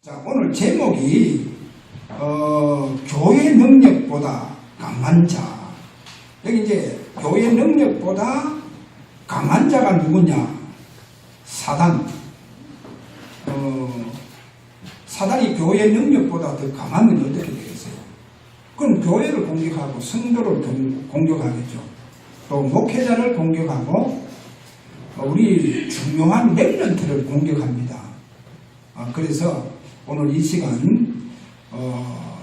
자, 오늘 제목이 교회 능력보다 강한 자. 여기 이제 교회 능력보다 강한 자가 누구냐? 사단. 사단이 교회 능력보다 더 강하면 어떻게 되겠어요? 그럼 교회를 공격하고 성도를 공격하겠죠. 또 목회자를 공격하고 우리 중요한 렘넌트를 공격합니다. 그래서 오늘 이 시간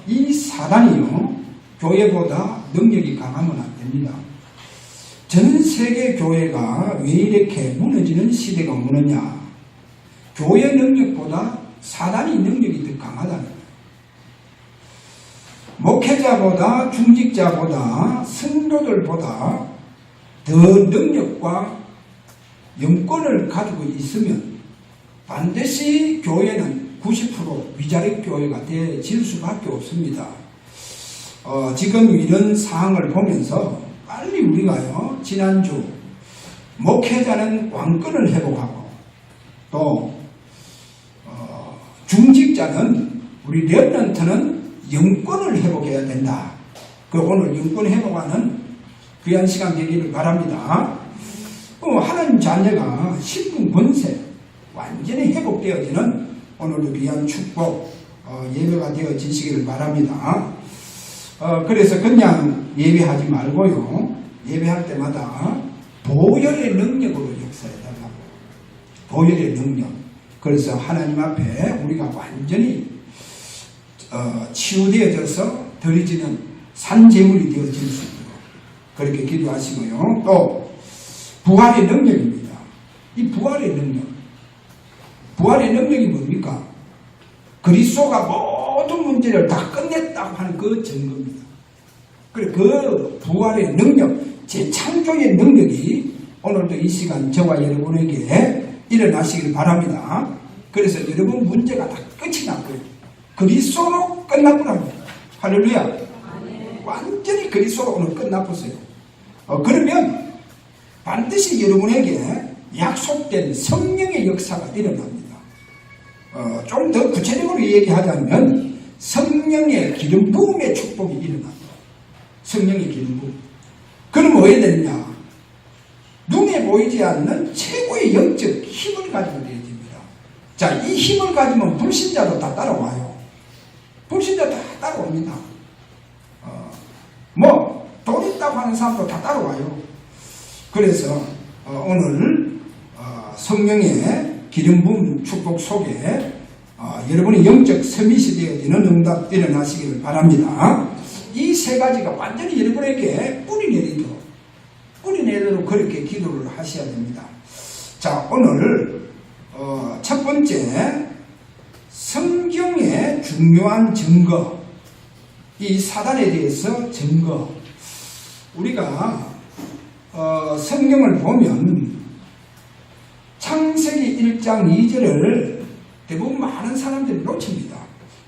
이 사단이요 교회보다 능력이 강하면 안 됩니다. 전 세계 교회가 왜 이렇게 무너지는 시대가 오느냐? 교회 능력보다 사단이 능력이 더 강하다는 거예요. 목회자보다 중직자보다 성도들보다 더 능력과 영권을 가지고 있으면 반드시 교회는 90% 위자력 교회가 되어질 수밖에 없습니다. 지금 이런 상황을 보면서 빨리 우리가요, 지난주 목회자는 왕권을 회복하고 또 중직자는 우리 렘넌트는 영권을 회복해야 된다. 오늘 영권 회복하는 귀한 시간 되기를 바랍니다. 하나님 자녀가 신분 권세 완전히 회복되어지는 오늘의 귀한 축복 예배가 되어지시기를 바랍니다. 그래서 그냥 예배하지 말고요, 예배할 때마다 보혈의 능력으로 역사해달라고. 보혈의 능력. 그래서 하나님 앞에 우리가 완전히 치유되어져서 드려지는 산재물이 되어질 수 있도록 그렇게 기도하시고요. 또 부활의 능력입니다. 이 부활의 능력. 부활의 능력이 뭡니까? 그리스도가 모든 문제를 다 끝냈다고 하는 그 증거입니다. 그래, 그 부활의 능력, 재창조의 능력이 오늘도 이 시간 저와 여러분에게 일어나시길 바랍니다. 그래서 여러분 문제가 다 끝이 났고요. 그리스도로 끝났구나. 할렐루야. 완전히 그리스도로 오늘 끝났어요. 그러면 반드시 여러분에게 약속된 성령의 역사가 일어납니다. 좀 더 구체적으로 얘기하자면 성령의 기름 부음의 축복이 일어납니다. 성령의 기름 부음. 그럼 뭐 해야 되느냐? 눈에 보이지 않는 최고의 영적 힘을 가지고 되어집니다. 자, 이 힘을 가지면 불신자도 다 따라와요. 불신자 다 따라옵니다. 돈 있다고 하는 사람도 다 따라와요. 그래서 오늘 성령의 기름 부음 축복 속에 여러분의 영적 서밋이 되어지는 응답 일어나시기를 바랍니다. 이 세 가지가 완전히 여러분에게 뿌리내리도록 그렇게 기도를 하셔야 됩니다. 자, 오늘 첫 번째 성경의 중요한 증거, 이 사단에 대해서 증거. 우리가 성경을 보면 창세기 1장 2절을 대부분 많은 사람들이 놓칩니다.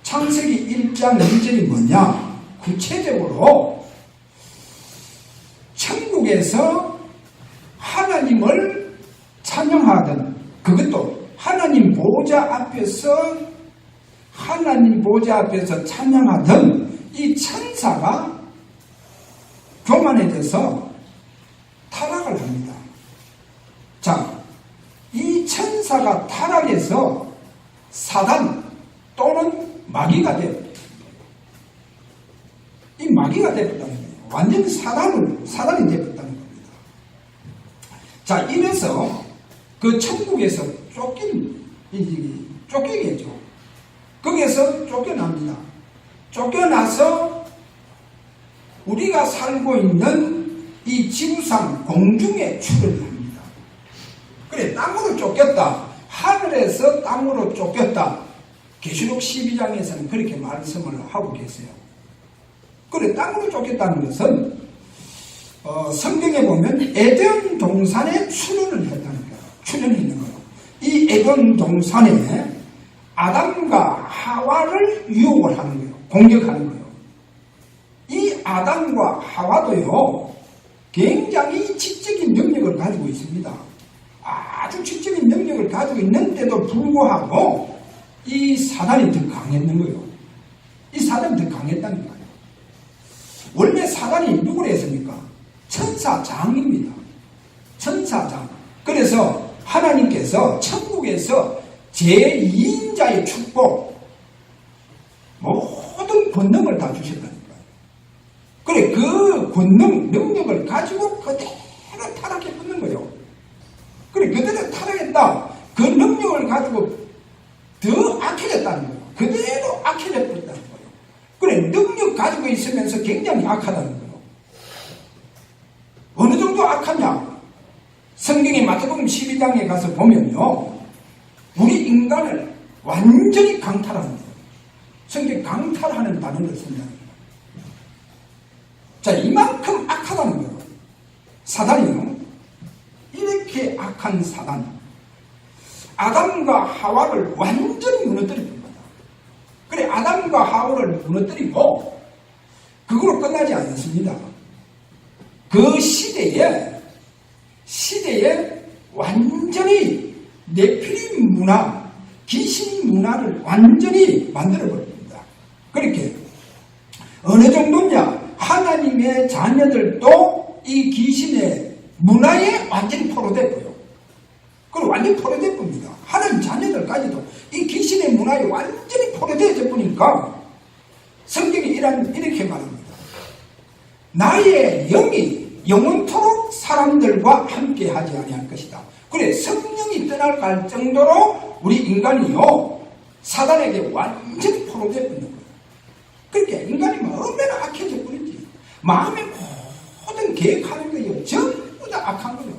창세기 1장 2절이 뭐냐? 구체적으로 천국에서 하나님을 찬양하던, 그것도 하나님 보좌 앞에서 찬양하던 이 천사가 교만해져서 타락을 합니다. 자, 이 천사가 타락해서 사단 또는 마귀가 되었다. 이 마귀가 되었다는 거예요. 완전히 사단이 되었다는 겁니다. 자, 이래서 그 천국에서 쫓기겠죠. 거기에서 쫓겨납니다. 쫓겨나서 우리가 살고 있는 이 지구상 공중에 출현을 합니다. 그래, 땅으로 쫓겼다. 하늘에서 땅으로 쫓겼다. 계시록 12장에서는 그렇게 말씀을 하고 계세요. 그래, 땅으로 쫓겼다는 것은 성경에 보면 에덴 동산에 출현을 했다는 거예요. 출현이 있는 거예요. 이 에덴 동산에 아담과 하와를 유혹을 하는 거예요. 공격하는 거예요. 이 아담과 하와도요, 굉장히 지적인 능력을 가지고 있습니다. 아주 지적인 능력을 가지고 있는데도 불구하고 이 사단이 더 강했는 거예요. 이 사단이 더 강했다는 거예요. 원래 사단이 누구를 했습니까? 천사장입니다. 천사장. 그래서 하나님께서 천국에서 제2인자의 축복, 모든 권능을 다 주셨다는 거예요. 그래, 그 권능, 능력을 가지고 그대로 타락해 붙는 거예요. 그래, 그대로 타락했다. 그 능력을 가지고 더 악해졌다는 거예요. 그대로 악해져 붙다는 거예요. 그래, 능력 가지고 있으면서 굉장히 악하다는 거예요. 어느 정도 악하냐? 성경의 마태복음 12장에 가서 보면요, 우리 인간을 완전히 강탈하는 거예요. 성경 강탈하는 단어를 쓴다는 거예요. 자, 이만큼 악하다는 거예요. 사단이요. 이렇게 악한 사단. 아담과 하와를 완전히 무너뜨립니다. 그래, 아담과 하와를 무너뜨리고 그걸로 끝나지 않습니다. 그 시대에 완전히 네피림 문화, 귀신 문화를 완전히 만들어버립니다. 그렇게 어느 정도냐? 하나님의 자녀들도 이 귀신의 문화에 완전히 포로되고요. 그리고 완전히 포로돼 봅니다. 하나님 자녀들까지도 이 귀신의 문화에 완전히 포로되어져 보니까 성경이 이렇게 말합니다. 나의 영이 영원토록 사람들과 함께 하지 아니할 것이다. 그래, 성령이 떠나갈 정도로 우리 인간이요, 사단에게 완전히 포로되어 버리는 거예요. 그렇게 인간이 얼마나 악해져 버린지, 마음의 모든 계획하는 거예요, 전부 다 악한 거예요.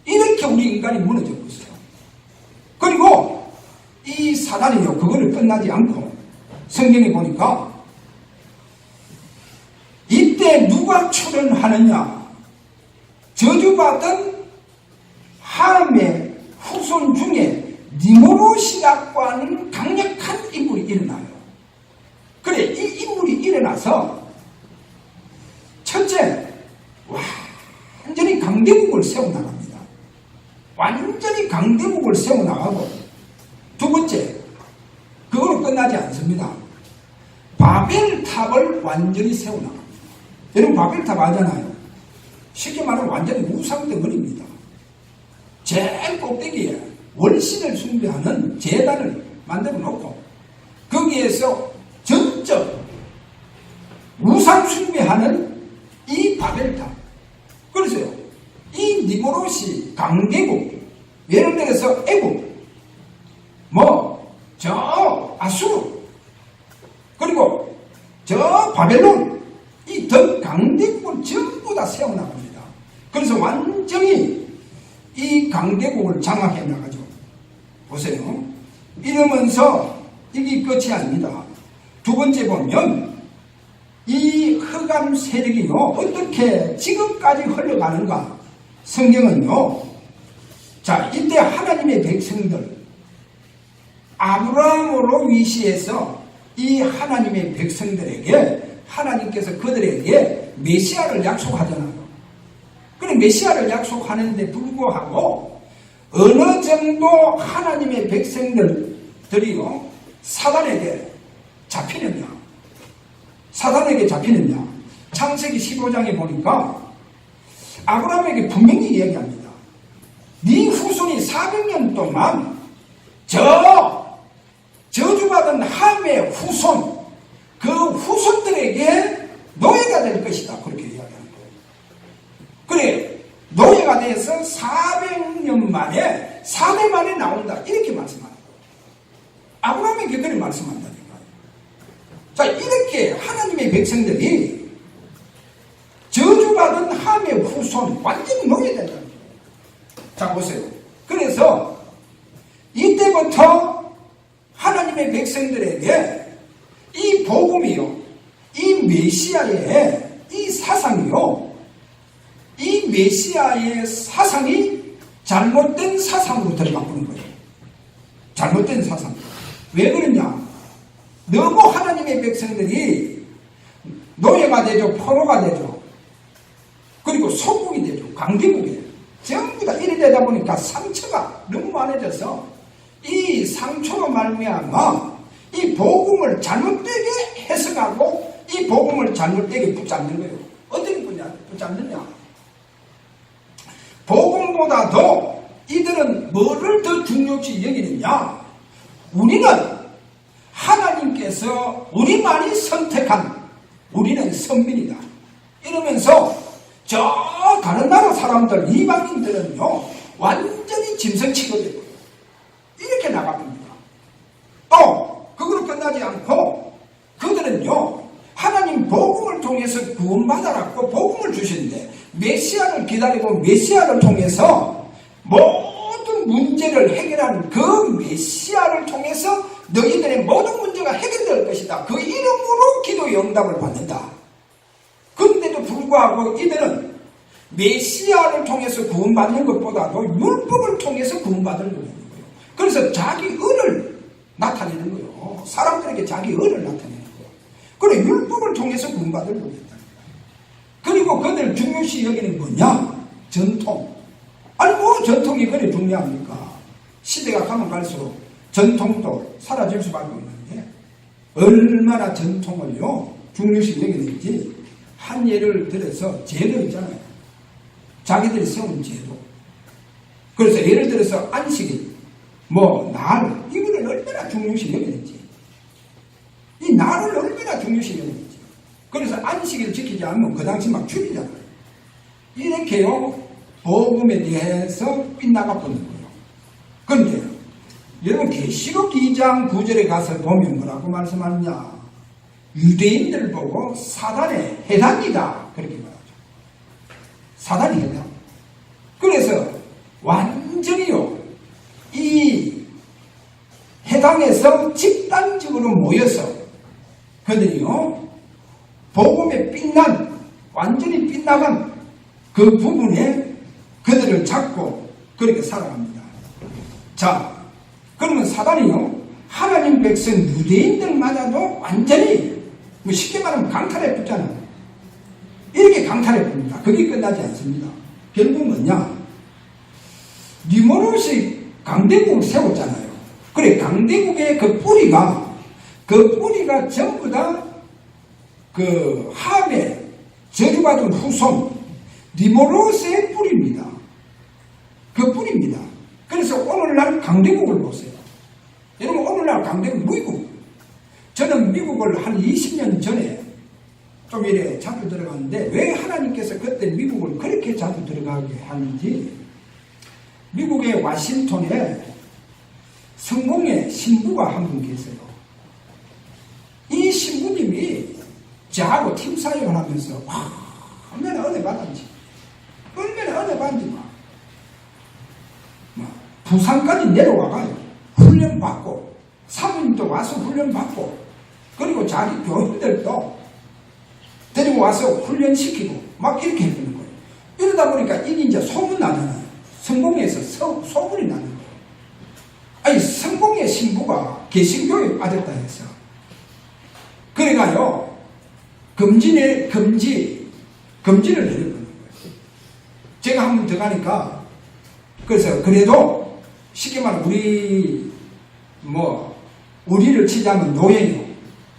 이렇게 우리 인간이 무너지고 있어요. 그리고 이 사단이요, 그거를 끝나지 않고 성경에 보니까 이때 누가 출현하느냐? 저주받은 함의 후손 중에 니모롯이라고 하는 강력한 인물이 일어나요. 그래, 이 인물이 일어나서 첫째, 완전히 강대국을 세워나갑니다. 완전히 강대국을 세워나가고, 두 번째, 그걸로 끝나지 않습니다. 바벨탑을 완전히 세워나갑니다. 여러분, 바벨탑 아잖아요. 쉽게 말하면 완전히 우상덩어리입니다. 제일 꼭대기에 월신을 숭배하는 제단을 만들어 놓고 거기에서 전적 우상 숭배하는 이 바벨탑. 그래서요, 이 니모롯이 강대국, 예를 들어서 애국, 저 아수르, 그리고 저 바벨론, 이 더 강대국을 전부 다 세워나갑니다. 그래서 완전히 이 강대국을 장악해 나가죠. 보세요. 이러면서 이게 끝이 아닙니다. 두 번째 보면 이 흑암 세력이요, 어떻게 지금까지 흘러가는가? 성경은요, 자, 이때 하나님의 백성들, 아브라함으로 위시해서 이 하나님의 백성들에게 하나님께서 그들에게 메시아를 약속하잖아요. 그래, 메시아를 약속하는데 불구하고 어느 정도 하나님의 백성들이요, 사단에게 잡히느냐? 창세기 15장에 보니까 아브라함에게 분명히 이야기합니다. 네 후손이 400년 동안 저주받은 함의 후손, 그 후손들에게 노예가 될 것이다. 그렇게 이야기하는 거예요. 그래, 노예가 돼서 400년 만에 4대 만에 나온다. 이렇게 말씀하는 거예요. 아브라함에게 그렇게 말씀한다니까요. 자, 이렇게 하나님의 백성들이 저주받은 함의 후손, 완전히 노예된다는 거예요. 자, 보세요. 그래서 이때부터 하나님의 백성들에게 이 복음이요, 이 메시아의 이 사상이요, 이 메시아의 사상이 잘못된 사상으로 들어가보는 거예요. 잘못된 사상. 왜 그러냐? 너무 하나님의 백성들이 노예가 되죠, 포로가 되죠, 그리고 속국이 되죠, 강대국이 되죠. 전부 다 이래 되다 보니까 상처가 너무 많아져서 이 상처로 말미암아 이 복음을 잘못되게 해석하고 이 복음을 잘못되게 붙잡는 거예요. 어떻게 붙잡느냐? 복음보다도 이들은 뭐를 더 중요시 여기느냐? 우리는 하나님께서 우리만이 선택한 우리는 선민이다. 이러면서 저 다른 나라 사람들 이방인들은요 완전히 짐승치거든요. 이렇게 나갑니다. 또 그걸로 끝나지 않고 그들은요 하나님 복음을 통해서 구원받아라고 복음을 주시는데 메시아를 기다리고 메시아를 통해서 모든 문제를 해결하는 그 메시아를 통해서 너희들의 모든 문제가 해결될 것이다. 그 이름으로 기도의 응답을 받는다. 그런데도 불구하고 이들은 메시아를 통해서 구원받는 것보다도 율법을 통해서 구원받는 거예요. 그래서 자기 의를 나타내는 거예요. 사람들에게 자기 의를 나타내는 거예요. 그래 율법을 통해서 구원받는 거겠다. 그리고 그들 중요시 여기는 뭐냐? 전통. 아니 뭐 전통이 그래 중요합니까? 시대가 가면 갈수록 전통도 사라질 수밖에 없는데 얼마나 전통을요 중요시 여기는지 한 예를 들어서 제도 있잖아요. 자기들이 세운 제도. 그래서 예를 들어서 안식일, 날, 이거를 얼마나 중요시 여기는지. 이 날을 얼마나 중요시 여기는지. 그래서 안식일 지키지 않으면 그 당시 막 죽이잖아요. 이렇게요, 복음에 대해서 빗나가 버는 거예요. 그런데, 여러분, 계시록 2장 9절에 가서 보면 뭐라고 말씀하느냐. 유대인들 보고 사단의 해당이다. 그렇게 말하죠. 사단의 해당. 그래서 완전히요, 이 해당에서 집단적으로 모여서 그들이요, 복음에 완전히 빗나간 그 부분에 그들을 잡고 그렇게 살아갑니다. 자, 그러면 사단이요, 하나님 백성 유대인들마저도 완전히 쉽게 말하면 강탈해 붙잖아요. 이렇게 강탈해 봅니다. 그게 끝나지 않습니다. 결국 뭐냐? 니모롯이 강대국을 세웠잖아요. 그래, 강대국의 그 뿌리가 전부 다 그 함에 저주받은 후손, 니모롯의 뿌리입니다. 그 뿌리입니다. 그래서 오늘날 강대국을 보세요. 여러분, 오늘날 강대국 미국. 저는 미국을 한 20년 전에 좀 이래 자주 들어갔는데 왜 하나님께서 그때 미국을 그렇게 자주 들어가게 하는지, 미국의 워싱턴에 성공의 신부가 한 분 계세요. 이 신부님이 저하고 팀 사역을 하면서 얼마나 은혜 받았는지, 얼마나 은혜 받는지 부산까지 내려와가요. 훈련받고 사모님도 와서 훈련받고 그리고 자기 교인들도 데리고 와서 훈련시키고 막 이렇게 해주는 거예요. 이러다 보니까 이게 이제 소문나잖아요. 성공에서 소문이 나는 거예요. 아니, 성공의 신부가 개신교에 빠졌다 해서 그래가요 금지를 내려보는 거예요. 제가 한 번 더 가니까 그래서 그래도 쉽게 말하면 우리를 치자면 노예요.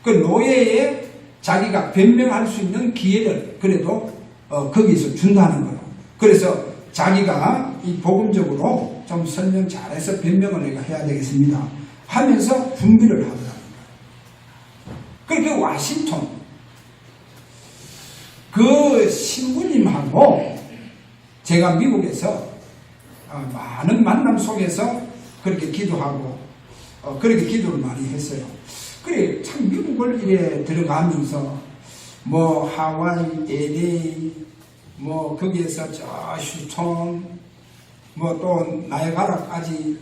그 노예에 자기가 변명할 수 있는 기회를 그래도 거기서 준다는 거예요. 그래서 자기가 이 복음적으로 좀 설명 잘해서 변명을 내가 해야 되겠습니다 하면서 준비를 하더라는 거예요. 그리고 그 워싱턴 그 신부님하고 제가 미국에서 많은 만남 속에서 그렇게 기도하고 그렇게 기도를 많이 했어요. 그래, 참 미국을 이래 들어가면서 하와이, LA, 거기에서 저 휴스턴, 또 나이아가라까지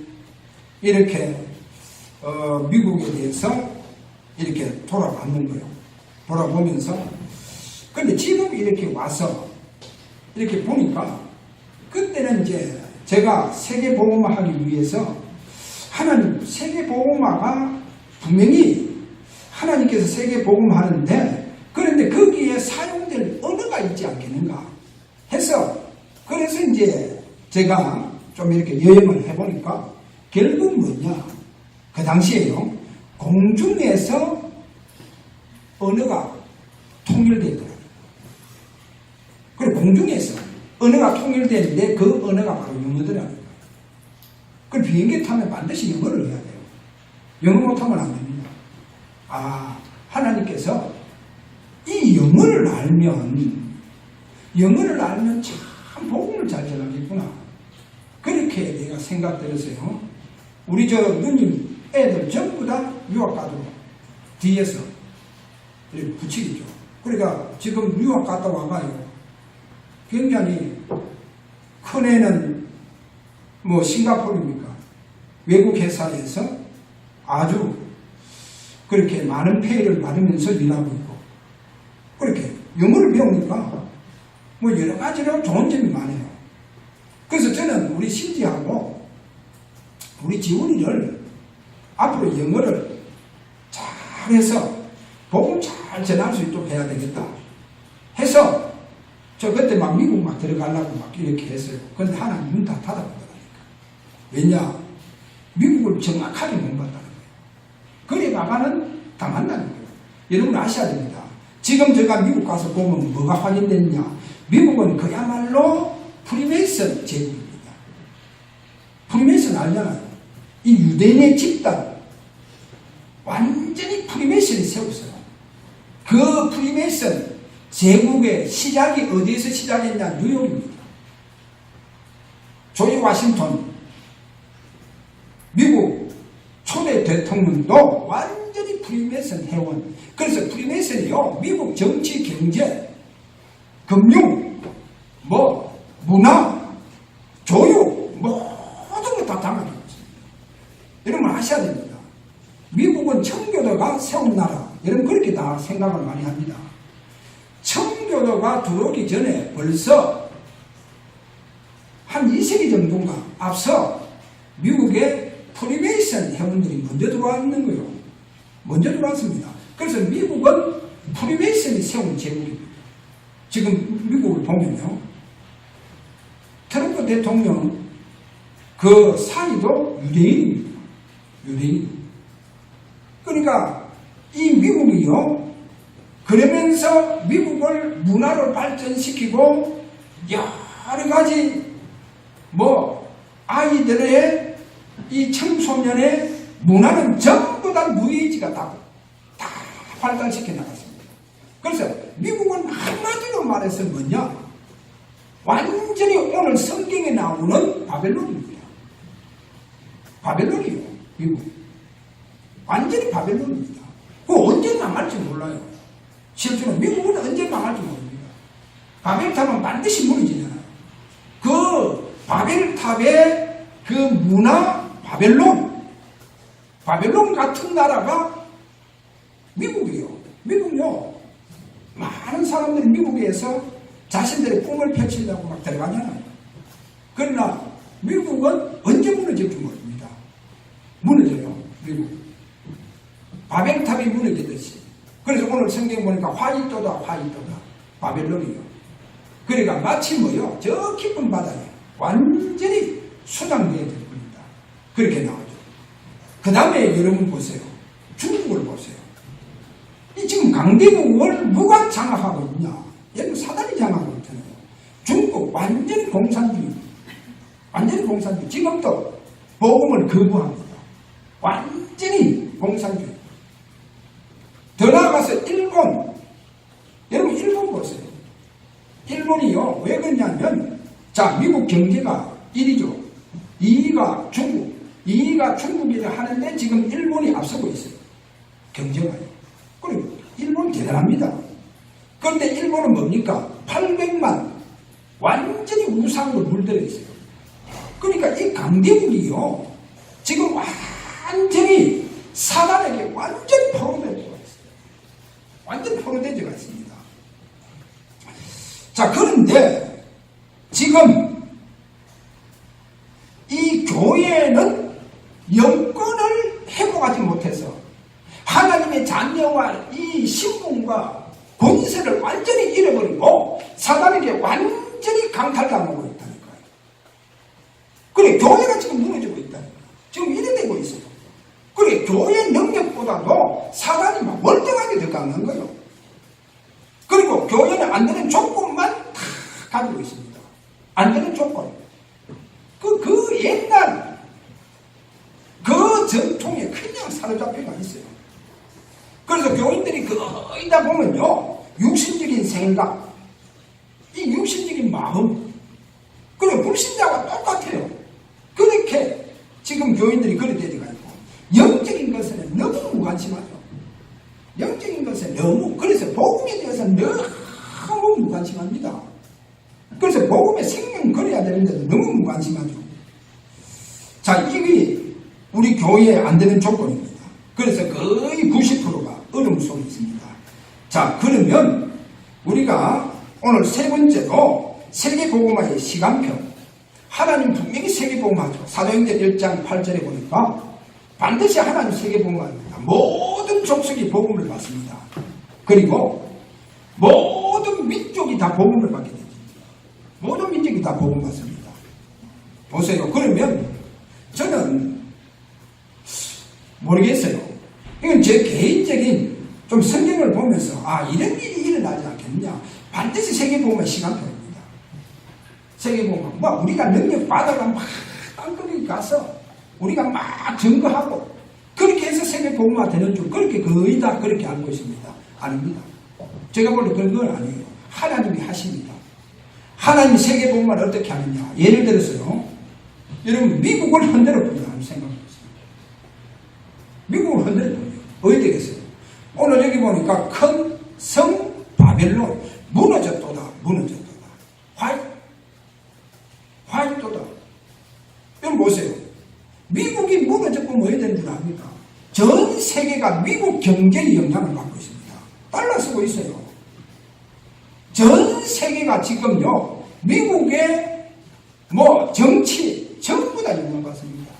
이렇게 미국에 대해서 이렇게 돌아봤는 거예요. 돌아보면서 근데 지금 이렇게 와서 이렇게 보니까 그때는 이제 제가 세계복음화 하기 위해서 하나님 세계복음화가 분명히 하나님께서 세계복음화 하는데 그런데 거기에 사용될 언어가 있지 않겠는가 해서 그래서 이제 제가 좀 이렇게 여행을 해보니까 결국 뭐냐 그 당시에요, 공중에서 언어가 통일되더라고요. 그리고 공중에서 언어가 통일되는데 그 언어가 바로 영어더라고요. 그 비행기 타면 반드시 영어를 해야 돼요. 영어 못하면 안 됩니다. 아, 하나님께서 이 영어를 알면 참 복음을 잘 전하겠구나. 그렇게 내가 생각들었어요. 우리 저 누님 애들 전부 다 유학 가도록 뒤에서 이렇게 붙이겠죠. 그러니까 지금 유학 갔다 와봐요. 굉장히 큰 애는 뭐 싱가포르입니까? 외국 회사에서 아주 그렇게 많은 페이를 받으면서 일하고 있고, 그렇게 영어를 배우니까 뭐 여러 가지로 좋은 점이 많아요. 그래서 저는 우리 신지하고 우리 지훈이를 앞으로 영어를 잘해서 복음 잘 전할 수 있도록 해야 되겠다 해서 저 그때 막 미국 막 들어가려고 막 이렇게 했어요. 근데 하나님 문 다 닫아보더라니까. 왜냐? 미국을 정확하게 못 봤다는 거예요. 그래 나가는 당한다는 거예요. 여러분 아셔야 됩니다. 지금 제가 미국 가서 보면 뭐가 확인됐냐? 미국은 그야말로 프리메이슨 제국입니다. 프리메이슨 알잖아요. 이 유대인의 집단 완전히 프리메이슨이 세웠어요. 그 프리메이슨 제국의 시작이 어디에서 시작했냐? 뉴욕입니다. 조지 워싱턴 미국 초대 대통령도 완전히 프리메이슨 회원. 그래서 프리메이슨이요, 미국 정치, 경제, 금융, 뭐 문화, 교육 모든 거 다 담아져 있습니다. 여러분 아셔야 됩니다. 미국은 청교도가 세운 나라. 여러분 그렇게 다 생각을 많이 합니다. 청교도가 들어오기 전에 벌써 한 2세기 정도인가 앞서 미국의 프리메이슨 회원들이 먼저 들어와 있는 거예요. 먼저 들어왔습니다. 그래서 미국은 프리메이슨이 세운 제국입니다. 지금 미국을 보면요, 트럼프 대통령 그 사이도 유대인입니다. 유대인. 그러니까 이 미국이요, 그러면서 미국을 문화로 발전시키고 여러 가지 뭐 아이들의 이 청소년의 문화는 전부 다 뉴에이지가 다 발달시켜 나갔습니다. 그래서 미국은 한마디로 말해서 뭐냐? 완전히 오늘 성경에 나오는 바벨론입니다. 바벨론이요, 미국. 완전히 바벨론입니다. 그거 언제 망할지 몰라요. 실제로 미국은 언제 망할지 모릅니다. 바벨탑은 반드시 무너지잖아요. 그 바벨탑의 그 문화, 바벨론 같은 나라가 미국이에요. 미국요, 많은 사람들이 미국에서 자신들의 꿈을 펼치려고 막 들어가잖아요. 그러나 미국은 언제 무너질지 모릅니다. 무너져요, 미국. 바벨탑이 무너지듯이. 그래서 오늘 성경 보니까 화이토다 바벨론이요. 그러니까 마치 뭐요, 저 깊은 바다에 완전히 수장되어질 겁니다. 그렇게 나오죠. 그 다음에 여러분 보세요. 중국을 보세요. 이 지금 강대국을 누가 장악하고 있냐? 여러분 사단이 장악하고 있잖아요. 중국 완전히 공산주의. 완전히 공산주의. 지금도 복음을 거부합니다. 완전히 공산주의. 더 나아가서 일본. 여러분 일본 보세요. 일본이요, 왜 그러냐면, 자, 미국 경제가 1위죠. 2위가 중국. 2위가 중국이라 하는데 지금 일본이 앞서고 있어요. 경제가요. 그리고 일본 대단합니다. 그런데 일본은 뭡니까? 800만 완전히 우상으로 물들어 있어요. 그러니까 이 강대국이요, 지금 완전히 사단에게 완전히 포로되어 있어요. 완전히 포로되어 있습니다. 자, 그런데 지금 이 교회는 영권을 회복하지 못해서 하나님의 자녀와 이 신분과 권세를 완전히 잃어버리고 사단에게 완전히 강탈당하고 있다는 거예요. 그래, 교회가 지금 무너지고 있다는 거예요. 지금 이래 되고 있어요. 그래, 그래, 교회 능력보다도 사단이 막 월등하게 더 강한 거예요. 그리고 교회는 안 되는 조건만 다 가지고 있습니다. 안 되는 조건. 그 옛날 그 전통에 그냥 사로잡혀가 있어요. 그래서 교인들이 거의 다 보면요, 육신적인 생각, 이 육신적인 마음, 그리고 불신자와 똑같아요. 그렇게 지금 교인들이 그렇게 되어가 있고, 영적인 것에는 너무 무관심하죠. 영적인 것에 너무, 그래서 복음에 대해서 너무 무관심합니다. 그래서 복음의 생명 걸어야 되는데도 너무 무관심하죠. 자, 이게 우리 교회에 안 되는 조건입니다. 그래서 거의 90%가 어려움 속에 있습니다. 자, 그러면 우리가 오늘 세 번째로 세계복음화의 시간표. 하나님 분명히 세계복음화죠. 사도행전 1장 8절에 보니까 반드시 하나님 세계복음화입니다. 모든 족속이 복음을 받습니다. 그리고 모든 민족이 다 복음을 받게 됩니다. 모든 민족이 다 복음 받습니다. 보세요. 그러면 저는 모르겠어요. 이건 제 개인적인 좀 성경을 보면서 이런 일이 일어나지 않겠느냐. 반드시 세계복음화 시간표입니다. 세계복음화. 우리가 능력 받아가 막 땅거리 가서 우리가 막 증거하고 그렇게 해서 세계복음화 되는 줄 그렇게 거의 다 그렇게 알고 있습니다. 아닙니다. 제가 볼 때 그건 아니에요. 하나님이 하십니다. 하나님이 세계복음화를 어떻게 하느냐. 예를 들어서요. 여러분 미국을 흔들어 본다 하는 생각해보세요. 미국을 흔들어 본다. 어디 되겠어요? 오늘 여기 보니까 큰 성 바벨론 무너졌도다. 화이트도다. 여러분 보세요. 미국이 무너졌고 뭐 해야 되는 줄 압니까? 전 세계가 미국 경제의 영향을 받고 있습니다. 달러 쓰고 있어요. 전 세계가 지금요, 미국의 정치 전부 다 영향받습니다.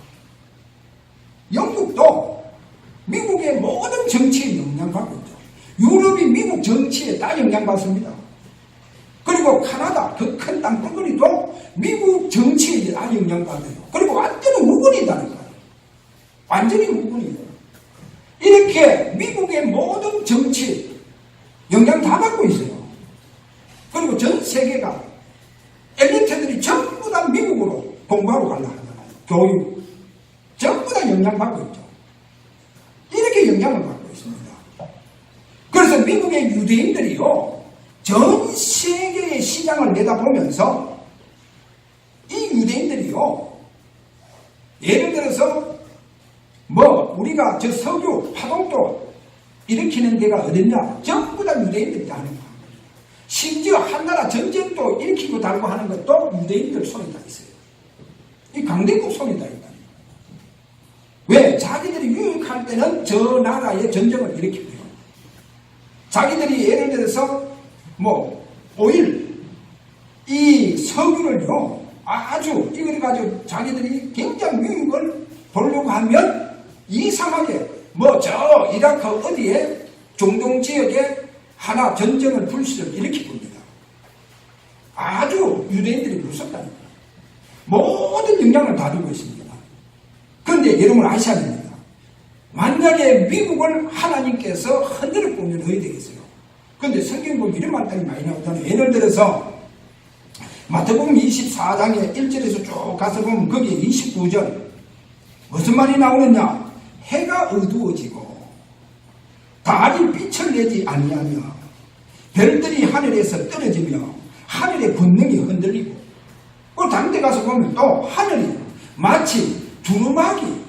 영국도 미국의 모든 정치에 영향받고 있죠. 유럽이 미국 정치에 다 영향받습니다. 그리고 카나다, 그 큰 땅덩어리도 미국 정치에 다 영향받아요. 그리고 완전히 우군이다니까요. 완전히 우군이에요. 이렇게 미국의 모든 정치 영향 다 받고 있어요. 그리고 전 세계가 엘리트들이 전부 다 미국으로 공부하러 가려고 하잖아요. 교육. 전부 다 영향받고 있죠. 이렇게 영향을 받고 있습니다. 그래서 미국의 유대인들이요, 전 세계의 시장을 내다보면서 이 유대인들이요, 예를 들어서 우리가 저 석유 파동도 일으키는 데가 어딨냐? 전부 다 유대인들이 하는 거예요. 심지어 한나라 전쟁도 일으키고 달고 하는 것도 유대인들 손에 다 있어요. 이 강대국 손에 다 있다. 왜? 자기들이 유익할 때는 저 나라의 전쟁을 일으키고요. 자기들이 예를 들어서 오일, 이 석유를요, 아주 이걸 가지고 자기들이 굉장히 유익을 보려고 하면 이상하게 저 이라크 어디에 중동 지역에 하나 전쟁을 불씨를 일으키고 있습니다. 아주 유대인들이 무섭다니까. 모든 영향을 다 주고 있습니다. 그런데 여러분 아셔야 됩니다. 만약에 미국을 하나님께서 흔들어 보면 어디 되겠어요? 그런데 성경 보면 이런 말들이 많이 나오잖아요. 예를 들어서 마태복음 24장에 1절에서 쭉 가서 보면 거기에 29절 무슨 말이 나오느냐? 해가 어두워지고 달이 빛을 내지 아니하며 별들이 하늘에서 떨어지며 하늘의 권능이 흔들리고, 그 다른 데 가서 보면 또 하늘이 마치 두루마기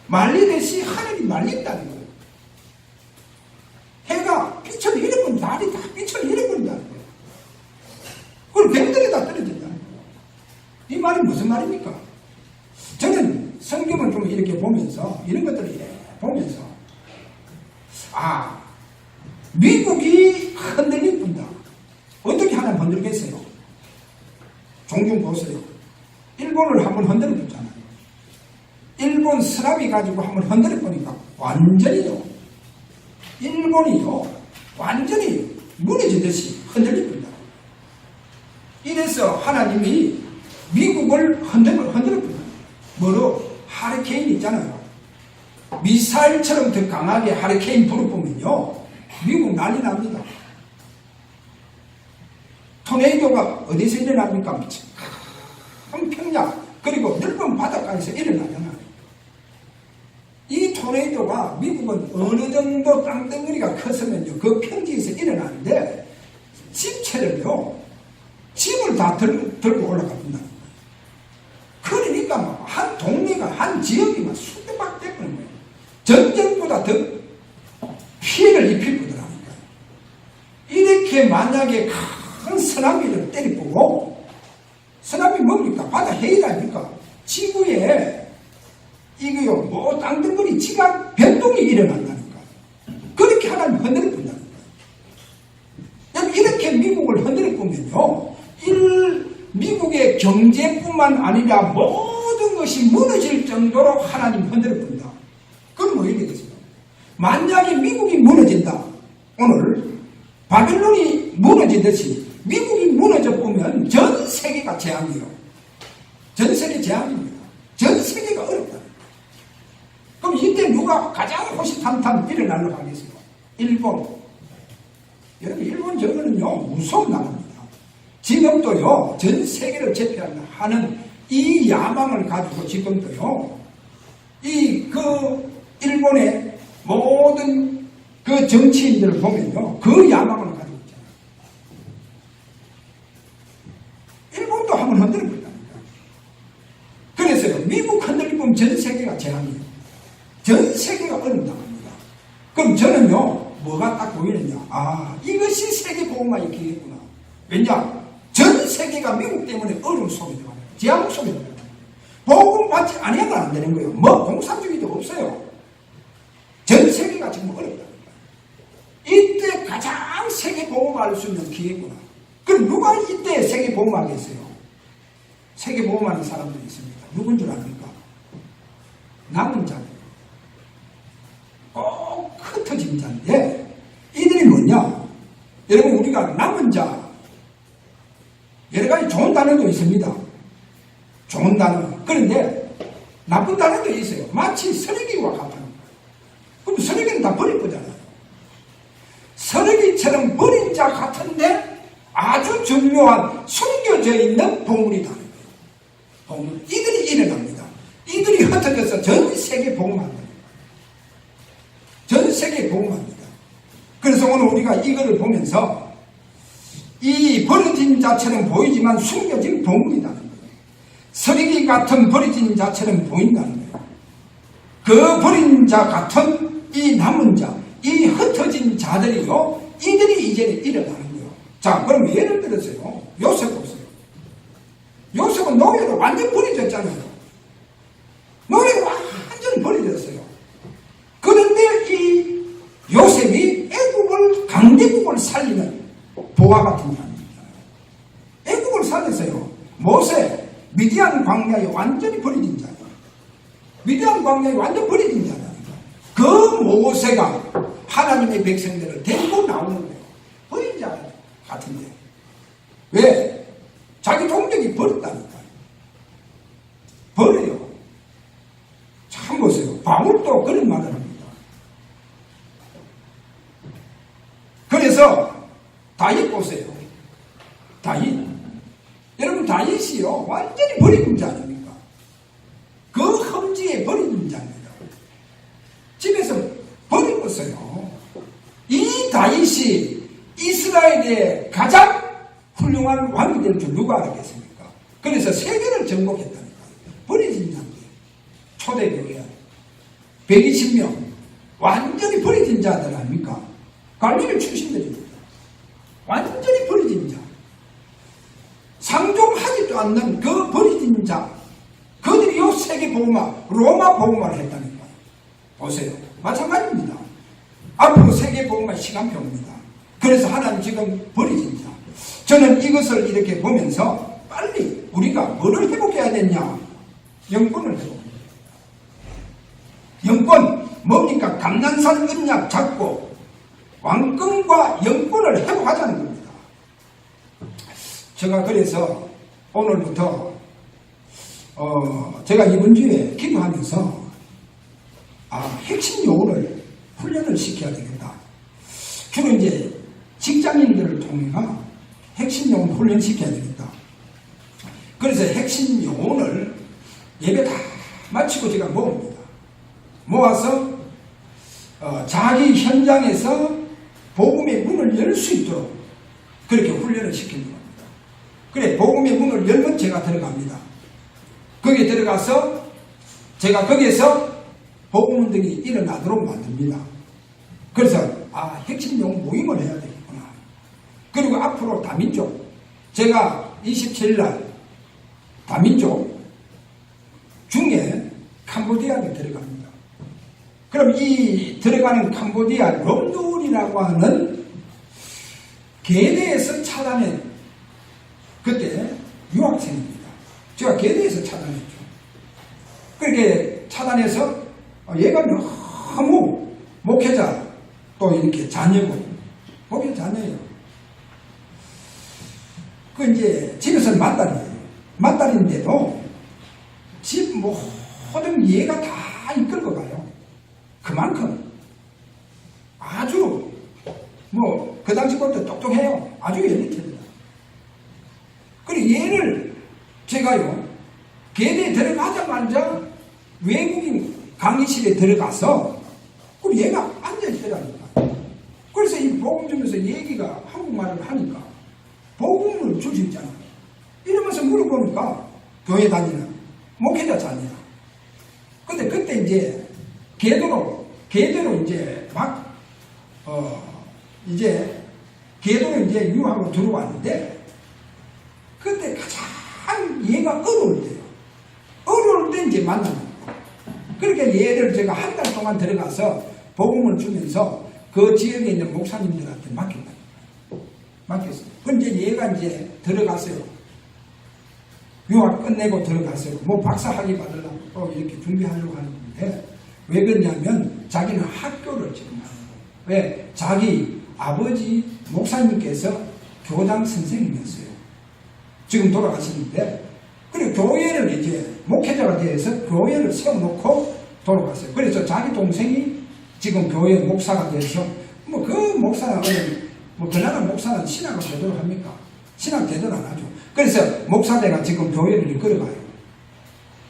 말리듯이 하늘이 말린다는 거예요. 해가 빛을 잃어버린 달이 다 빛을 잃어버린다는 거예요. 그리고 별들이 다 떨어진다는 거예요. 이 말이 무슨 말입니까? 저는 성경을 좀 이렇게 보면서 이런 것들을 이렇게 보면서 미국이 흔들릴 뿐이다. 어떻게 하나 흔들겠어요? 종종 보세요. 일본을 한번 흔들어줬잖아요. 일본 쓰나미 가지고 한번 흔들어보니까 완전히요, 일본이요, 완전히 무너지듯이 흔들릴 뿐이다. 이래서 하나님이 미국을 흔들어뿐다. 뭐로? 하리케인 있잖아요. 미사일처럼 더 강하게 하리케인 불어보면요, 미국 난리 납니다. 토네이도가 어디서 일어납니까? 큰 평야, 그리고 넓은 바닷가에서 일어나잖아요. 이 토네이도가 미국은 어느 정도 땅덩어리가 컸으면요, 그 평지에서 일어나는데, 집체를요, 집을 다 들고 올라갑니다. 그러니까 한 동네가, 한 지역이 막 수백박 되는 거예요. 전쟁보다 더 피해를 입힐 거더라니까. 이렇게 만약에 큰 쓰나미를 때리보고, 쓰나미 뭡니까? 바다 해일 아닙니까? 지구에 이거요, 뭐 땅덩어리 지각 변동이 일어난다니까. 그렇게 하나님 흔들어 본다니까. 이렇게 미국을 흔들어 보면요, 미국의 경제뿐만 아니라 모든 것이 무너질 정도로 하나님 흔들어 본다. 그럼 뭐 이렇게 되겠어요? 만약에 미국이 무너진다. 오늘 바벨론이 무너지듯이 미국이 무너져 보면 전 세계가 재앙이에요. 전 세계 재앙입니다. 전 세계가 어렵다. 그럼 이때 누가 가장 호시탐탐 일어나려고 하겠어요? 일본. 여러분, 일본 저거는요, 무서운 나라입니다. 지금도요, 전 세계를 제패하는 이 야망을 가지고 지금도요, 일본의 모든 그 정치인들을 보면요, 그 야망을 가지고 있잖아요. 일본도 한번 흔들어 볼까니까. 그래서요, 미국 흔들리면 전 세계가 재앙이에요. 전 세계가 어렵답니다. 그럼 저는요, 뭐가 딱 보이느냐. 아, 이것이 세계복음화의 기회구나. 왜냐? 전 세계가 미국 때문에 어려움 속에 들어가요. 재앙 속에 들어가요. 복음 받지 아니하면 안 되는 거예요. 뭐 공산주의도 없어요. 전 세계가 지금 어렵다. 이때 가장 세계복음화할 수 있는 기회구나. 그럼 누가 이때 세계복음화하겠어요? 세계복음화하는 사람들이 있습니다. 누군 줄 아십니까? 남은 자들. 꼭 흩어진 자인데, 이들이 뭐냐? 여러분, 우리가 남은 자, 여러 가지 좋은 단어도 있습니다. 좋은 단어. 그런데 나쁜 단어도 있어요. 마치 쓰레기와 같다는 거예요. 그럼 쓰레기는 다 버릴 거잖아요. 쓰레기처럼 버린 자 같은데 아주 중요한 숨겨져 있는 보물이다. 보물. 이들이 일어납니다. 이들이 흩어져서 전 세계 복음합니다. 전 세계 복음합니다. 그래서 오늘 우리가 이거를 보면서 이 버려진 자처럼 보이지만 숨겨진 보물이라는 거예요. 쓰레기 같은 버려진 자처럼 보인다는 거예요. 그 버린 자 같은 이 남은 자, 이 흩어진 자들이요, 이들이 이제는 일어나는 거예요. 자, 그럼 예를 들어서요, 요셉 보세요. 요셉은 노예로 완전 버려졌잖아요. 노예로 완전 버려졌어요. 그런데 이 요셉이 강대국을 살리는 보화 같은 사람입니다. 애국을 살렸어요. 모세, 미디안 광야에 완전히 버려진 자예요. 미디안 광야에 완전 버려진 자다. 그 모세가 하나님의 백성들을 데리고 나오는 거예요. 버린 자 같은데. 왜? 자기 동족이 버렸다니까. 버려요. 참 보세요. 바울도 그런 말을 합니다. 그래서 다윗 보세요. 다윗. 여러분, 다윗이요, 완전히 버린 자 아닙니까? 그 험지에 버린 자입니다. 집에서 버리고서요. 이 다윗이 이스라엘의 가장 훌륭한 왕이 될 줄 누가 알겠습니까? 그래서 세계를 정복했다니까. 버려진 자인데. 초대교회 120명 완전히 버려진 자들 아닙니까? 갈릴리 출신들입니다. 완전히 버려진 자. 상종하지도 않는 그 버려진 자. 그들이 요 세계 복음화, 로마 복음화를 했다니까. 보세요. 마찬가지입니다. 앞으로 세계 복음화 시간표입니다. 그래서 하나님 지금 버려진 자. 저는 이것을 이렇게 보면서 빨리 우리가 뭐를 회복해야 되냐? 영권을 회복합니다. 영권, 뭡니까? 감난산 언약 잡고 왕권과 영권을 회복하자는 겁니다. 제가 그래서 오늘부터 제가 이번 주에 기도하면서 핵심 요구를 훈련을 시켜야 되겠다. 주로 이제 직장인들을 통해서 핵심 요원 훈련시켜야 되겠다. 그래서 핵심 요원을 예배 다 마치고 제가 모읍니다. 모아서 자기 현장에서 복음의 문을 열 수 있도록 그렇게 훈련을 시키는 겁니다. 그래, 복음의 문을 열면 제가 들어갑니다. 거기에 들어가서 제가 거기에서 복음 운동이 일어나도록 만듭니다. 그래서 핵심 요원 모임을 해야 되겠구나. 그리고 앞으로 다민족, 제가 27일 다민족 중에 캄보디아를 들어갑니다. 그럼 이 들어가는 캄보디아 롬두울이라고 하는 계대에서 찾아낸 그때 유학생입니다. 제가 계대에서 찾아냈죠. 그렇게 찾아내서 얘가 너무 목회자 또 이렇게 자녀고 목회자 자녀예요. 그 이제 집에서는 맏딸인데도 집 모든 얘가 다 이끌고 가요. 그만큼 아주 그 당시부터 똑똑해요. 아주 엘리트입니다. 그리고 얘를 제가요 계대에 들어가자마자 외국인 강의실에 들어가서 그리고 얘가 앉아있더라니까. 그래서 이 복음 중에서 얘기가 한국말을 하니까 복음을 줄 수 있잖아. 이러면서 물어보니까 교회 다니나 목회자 자녀나. 근데 그때 이제 계도로 이제 계도로 이제 유학으로 들어왔는데 그때 가장 얘가 어려울 때요. 어려울 때 이제 만나는 거예요. 그렇게 얘를 제가 한 달 동안 들어가서 복음을 주면서 그 지역에 있는 목사님들한테 맡겼어요. 근데 얘가 이제 들어갔어요. 유학 끝내고 들어갔어요. 박사 학위 받으려고 또 이렇게 준비하려고 하는데 왜 그러냐면 자기는 학교를 지금 하는 거예요. 왜? 자기 아버지 목사님께서 교당 선생님이었어요. 지금 돌아가시는데 그리고 교회를 이제 목회자가 되어서 교회를 세워놓고 돌아갔어요. 그래서 자기 동생이 지금 교회 목사가 돼서 그 목사는 그 나라 목사는 신학을 제대로 합니까? 신학 제대로 안 하죠. 그래서 목사대가 지금 교회를 이끌어가요.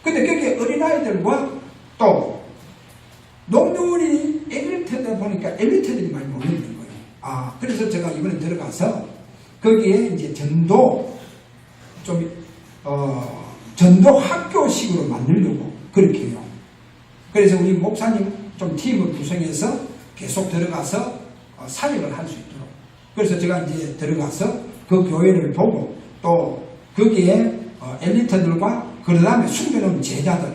근데 그렇게 어린아이들과 또 농도원이 엘리트다 보니까 엘리트들이 많이 모이는 거예요. 그래서 제가 이번에 들어가서 거기에 이제 전도 학교식으로 만들려고 그렇게 해요. 그래서 우리 목사님 좀 팀을 구성해서 계속 들어가서 사역을 할 수 있도록. 그래서 제가 이제 들어가서 그 교회를 보고 또 거기에 엘리트들과 그 다음에 숨겨놓은 제자들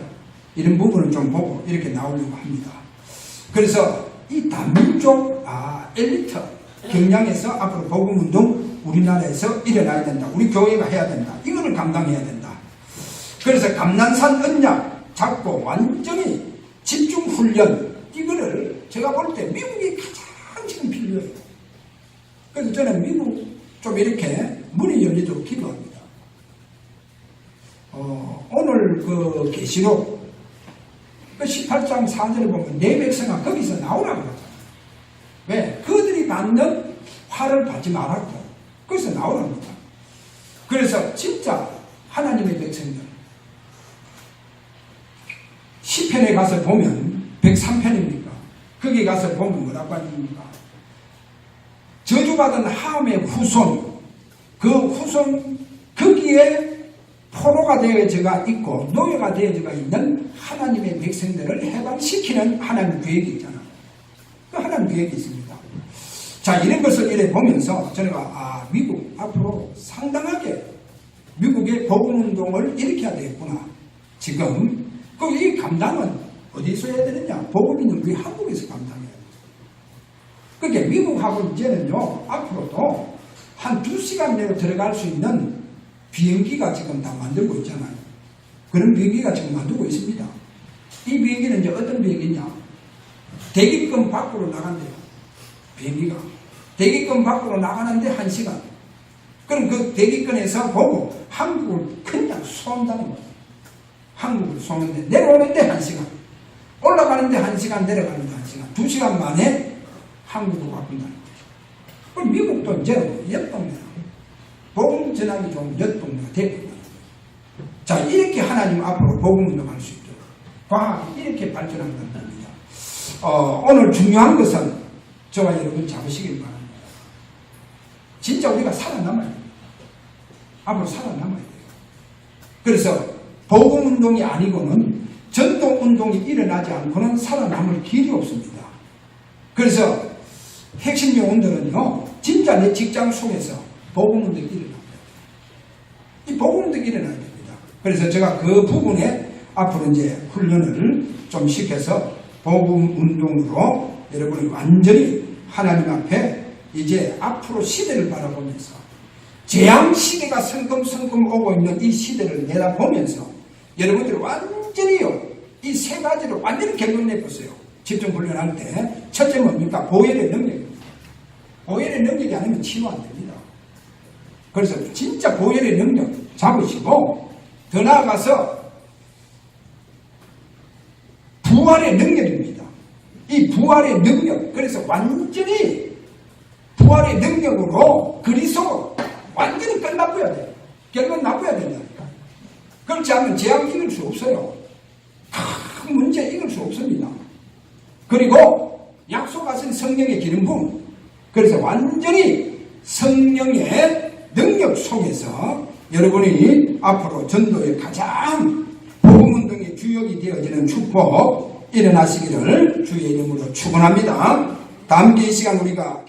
이런 부분을 좀 보고 이렇게 나오려고 합니다. 그래서 이 다민족 엘리트 경량에서 앞으로 복음운동 우리나라에서 일어나야 된다. 우리 교회가 해야 된다. 이거를 감당해야 된다. 그래서 감난산 언약 잡고 완전히 집중훈련 이거를 제가 볼 때 미국이 가장 지금 필요해요. 그래서 저는 미국 좀 이렇게 문이 열리도록 기도합니다. 오늘 그 계시록 그 18장 4절을 보면 내 백성아 거기서 나오라고 그러잖아요. 왜? 그들이 받는 화를 받지 말았고 거기서 나오랍니다. 그래서 진짜 하나님의 백성들 시편에 가서 보면 103편입니까? 거기 가서 보면 뭐라고 하십니까? 저주받은 함의 후손 그 후손 거기에 포로가 되어져가 있고 노예가 되어져가 있는 하나님의 백성들을 해방시키는 하나님 계획이 있잖아요. 그 하나님 계획이 있습니다. 자, 이런 것을 이래 보면서 저희가 미국 앞으로 상당하게 미국의 복음운동을 일으켜야 되겠구나. 지금 이 감당은 어디서 해야 되느냐? 복음 있는 우리 한국에서 감당해야 돼요. 그러니까 미국하고 이제는요 앞으로도 한 2시간 내로 들어갈 수 있는 비행기가 지금 다 만들고 있잖아요. 그런 비행기가 지금 만들고 있습니다. 이 비행기는 이제 어떤 비행기냐? 대기권 밖으로 나간대요. 비행기가. 대기권 밖으로 나가는데 1시간. 그럼 그 대기권에서 보고 한국을 그냥 쏜다는 거예요. 한국을 쏘는데 내려오는데 1시간. 올라가는데 1시간, 내려가는데 1시간, 2시간 만에 한국으로 바꾼다는 거죠. 그럼 미국도 이제 옆동네야. 복음 전하기 좋은 옆동네가 되거든요. 자, 이렇게 하나님 앞으로 복음 운동할 수 있도록 과학이 이렇게 발전한다는 겁니다. 오늘 중요한 것은 저와 여러분 잡으시길 바랍니다. 진짜 우리가 살아남아야 돼요. 앞으로 살아남아야 돼요. 그래서 복음 운동이 아니고는 전통 운동이 일어나지 않고는 살아남을 길이 없습니다. 그래서 핵심 요원들은요, 진짜 내 직장 속에서 복음 운동이 일어나야 돼요. 이 복음 운동이 일어나야 됩니다. 그래서 제가 그 부분에 앞으로 이제 훈련을 좀 시켜서 복음 운동으로 여러분이 완전히 하나님 앞에 이제 앞으로 시대를 바라보면서 재앙 시대가 성금성금 오고 있는 이 시대를 내다보면서 여러분들이 완전히요, 이 세 가지를 완전히 결론내보세요. 집중 훈련할 때 첫째 뭡니까? 보혈의 능력입니다. 보혈의 능력이 아니면 치유 안 됩니다. 그래서 진짜 보혈의 능력 잡으시고 더 나아가서 부활의 능력입니다. 이 부활의 능력, 그래서 완전히 부활의 능력으로 그리스도 완전히 끝나버려야 돼요. 결론 나버려야 된다니까. 그렇지 않으면 재앙 이길 수 없어요. 큰 문제 이길 수 없습니다. 그리고 약속하신 성령의 기름 부음, 그래서 완전히 성령의 능력 속에서 여러분이 앞으로 전도의 가장 복음운동의 주역이 되어지는 축복 일어나시기를 주의 이름으로 축원합니다. 다음 기회 시간 우리가